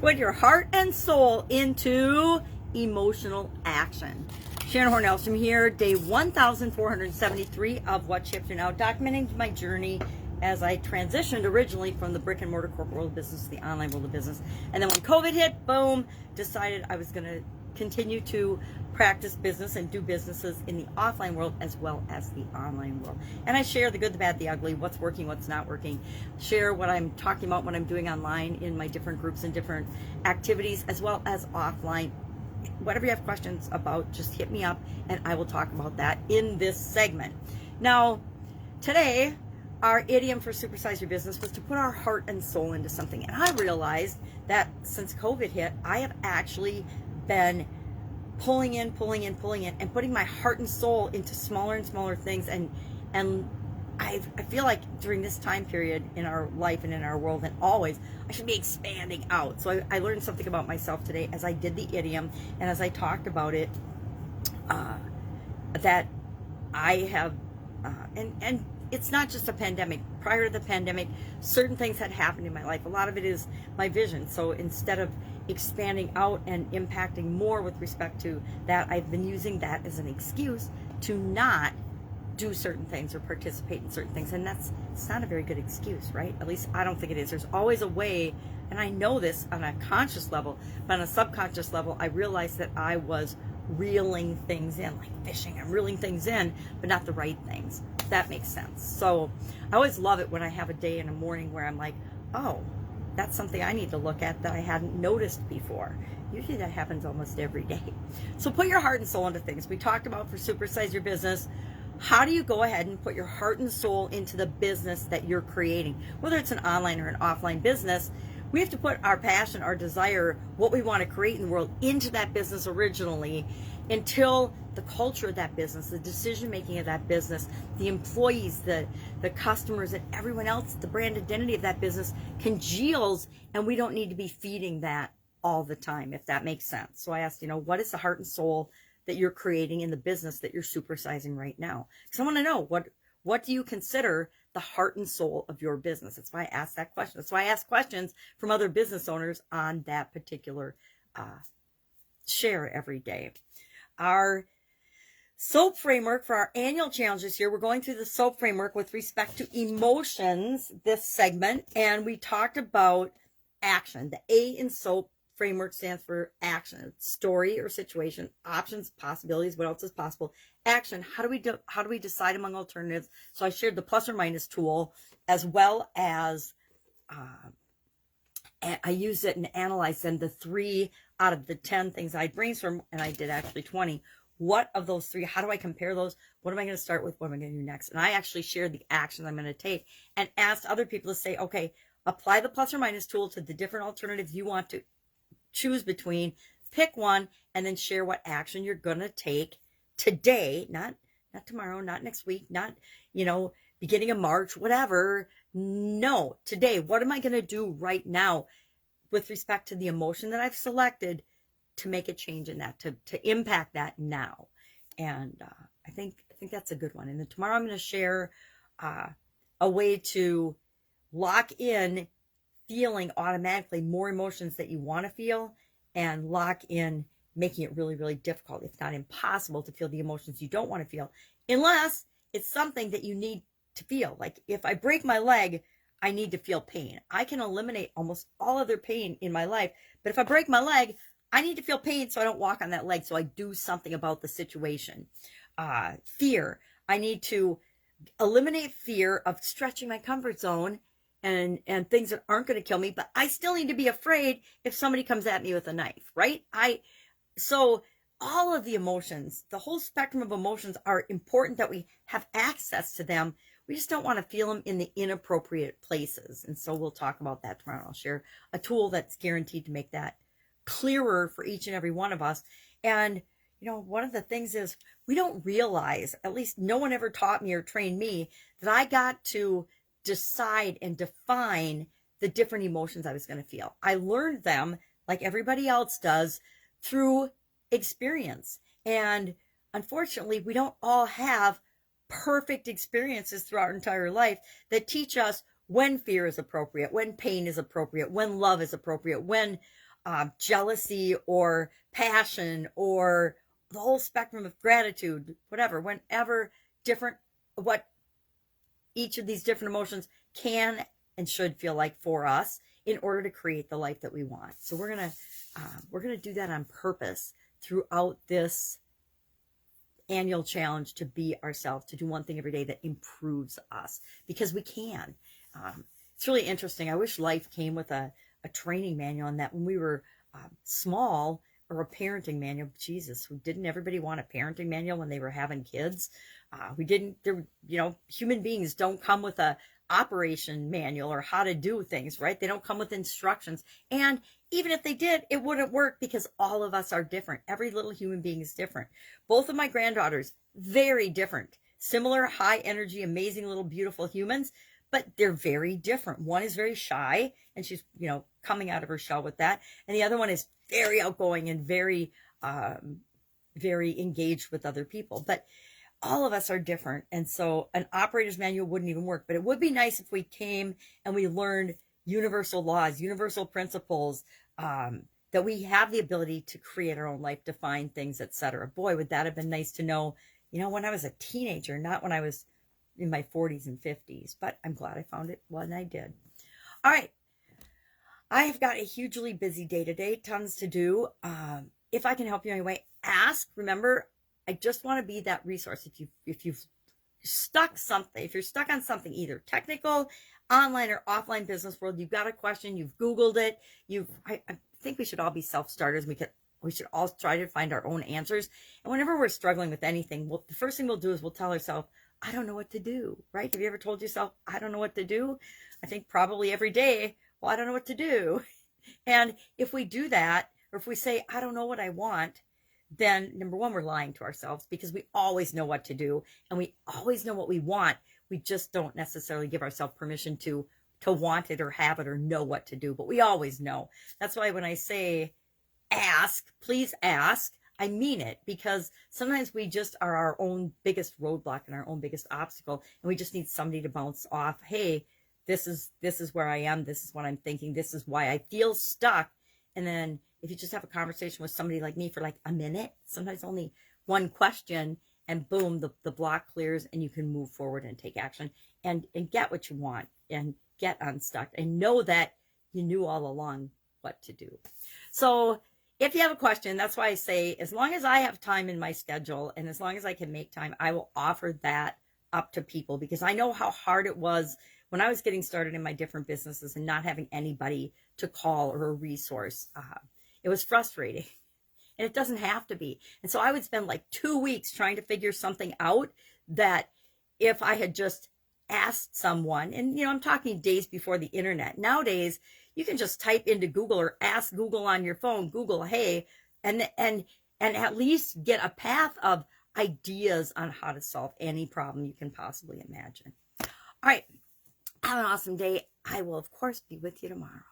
Put your heart and soul into emotional action. Sharon Horne-Ellstrom here, day 1473 of What Shifted Now, documenting my journey as I transitioned originally from the brick and mortar corporate world of business to the online world of business. And then when COVID hit, boom, decided I was going to continue to practice business and do businesses in the offline world as well as the online world. And I share the good, the bad, the ugly, what's working, what's not working, share what I'm talking about, what I'm doing online in my different groups and different activities, as well as offline. Whatever you have questions about, just hit me up and I will talk about that in this segment. Now, today, our idiom for supersize your business was to put our heart and soul into something. And I realized that since COVID hit, I have actually been pulling in, and putting my heart and soul into smaller and smaller things. And I feel like during this time period in our life and in our world, and always, I should be expanding out. So I learned something about myself today as I did the idiom and as I talked about it, that I have, and it's not just a pandemic. Prior to the pandemic, certain things had happened in my life. A lot of it is my vision. So instead of expanding out and impacting more with respect to that, I've been using that as an excuse to not do certain things or participate in certain things. And it's not a very good excuse, right? At least I don't think it is. There's always a way, and I know this on a conscious level, but on a subconscious level, I realized that I was reeling things in, like fishing. I'm reeling things in, but not the right things. If that makes sense. So I always love it when I have a day in the morning where I'm like, oh, that's something I need to look at that I hadn't noticed before. Usually that happens almost every day. So put your heart and soul into things. We talked about for Supersize Your Business, how do you go ahead and put your heart and soul into the business that you're creating? Whether it's an online or an offline business, we have to put our passion, our desire, what we want to create in the world into that business originally, until the culture of that business, the decision-making of that business, the employees, the customers, and everyone else, the brand identity of that business congeals, and we don't need to be feeding that all the time, if that makes sense. So I asked, what is the heart and soul that you're creating in the business that you're supersizing right now? Because I want to know, what do you consider the heart and soul of your business? That's why I asked that question. That's why I ask questions from other business owners on that particular share every day. Our SOAP framework for our annual challenge this year, we're going through the SOAP framework with respect to emotions this segment, and we talked about action. The A in SOAP framework stands for action: story or situation, options, possibilities, what else is possible, action. How do we decide among alternatives? So I shared the plus or minus tool, as well as I used it and analyzed them, the 3 out of the 10 things I brainstormed, and I did actually 20. What of those 3, how do I compare those? What am I going to start with? What am I going to do next? And I actually shared the actions I'm going to take and asked other people to say, okay, apply the plus or minus tool to the different alternatives you want to choose between, pick one, and then share what action you're going to take today, not tomorrow, not next week, not, beginning of March, whatever. No, today, what am I going to do right now with respect to the emotion that I've selected to make a change in that, to impact that now? And I think that's a good one. And then tomorrow I'm going to share a way to lock in feeling automatically more emotions that you want to feel, and lock in making it really, really difficult, if not impossible, to feel the emotions you don't want to feel, unless it's something that you need to feel. Like if I break my leg, I need to feel pain. I can eliminate almost all other pain in my life, but if I break my leg, I need to feel pain so I don't walk on that leg, so I do something about the situation. Fear. I need to eliminate fear of stretching my comfort zone and things that aren't going to kill me, but I still need to be afraid if somebody comes at me with a knife, right? So all of the emotions, the whole spectrum of emotions, are important that we have access to them. We just don't want to feel them in the inappropriate places. And so we'll talk about that tomorrow. I'll share a tool that's guaranteed to make that clearer for each and every one of us. And, one of the things is we don't realize, at least no one ever taught me or trained me, that I got to decide and define the different emotions I was going to feel. I learned them, like everybody else does, through experience. And unfortunately, we don't all have perfect experiences throughout our entire life that teach us when fear is appropriate, when pain is appropriate, when love is appropriate, when jealousy or passion or the whole spectrum of gratitude, whatever, whenever different, what each of these different emotions can and should feel like for us in order to create the life that we want. So we're gonna do that on purpose throughout this annual challenge, to be ourselves, to do one thing every day that improves us, because we can. It's really interesting. I wish life came with a training manual on that when we were small, or a parenting manual. Jesus, didn't everybody want a parenting manual when they were having kids? We didn't, human beings don't come with a operation manual or how to do things, right? They don't come with instructions. And even if they did, it wouldn't work, because all of us are different. Every little human being is different. Both of my granddaughters, very different. Similar, high energy, amazing little beautiful humans, but they're very different. One is very shy, and she's, coming out of her shell with that. And the other one is very outgoing and very, very engaged with other people. But all of us are different. And so an operator's manual wouldn't even work. But it would be nice if we came and we learned universal laws, universal principles, that we have the ability to create our own life, define things, etc. Boy, would that have been nice to know, when I was a teenager, not when I was in my 40s and 50s. But I'm glad I found it when I did. All right. I have got a hugely busy day today, tons to do. If I can help you anyway, ask. Remember, I just want to be that resource. If you're stuck on something, either technical, online, or offline business world, you've got a question, you've Googled it, I think we should all be self-starters. We should all try to find our own answers. And whenever we're struggling with anything, the first thing we'll do is we'll tell ourselves, I don't know what to do, right? Have you ever told yourself, I don't know what to do? I think probably every day, well, I don't know what to do. And if we do that, or if we say, I don't know what I want, then number one, we're lying to ourselves, because we always know what to do and we always know what we want. We just don't necessarily give ourselves permission to want it or have it or know what to do, but we always know. That's why when I say ask, please ask, I mean it, because sometimes we just are our own biggest roadblock and our own biggest obstacle, and we just need somebody to bounce off. Hey, this is where I am. This is what I'm thinking. This is why I feel stuck. And then if you just have a conversation with somebody like me for like a minute, sometimes only one question, and boom, the block clears and you can move forward and take action and get what you want and get unstuck and know that you knew all along what to do. So if you have a question, that's why I say, as long as I have time in my schedule and as long as I can make time, I will offer that up to people, because I know how hard it was when I was getting started in my different businesses and not having anybody to call or a resource. It was frustrating, and it doesn't have to be. And so I would spend like 2 weeks trying to figure something out that if I had just asked someone, and I'm talking days before the internet. Nowadays, you can just type into Google or ask Google on your phone, Google, hey, and at least get a path of ideas on how to solve any problem you can possibly imagine. All right. Have an awesome day. I will, of course, be with you tomorrow.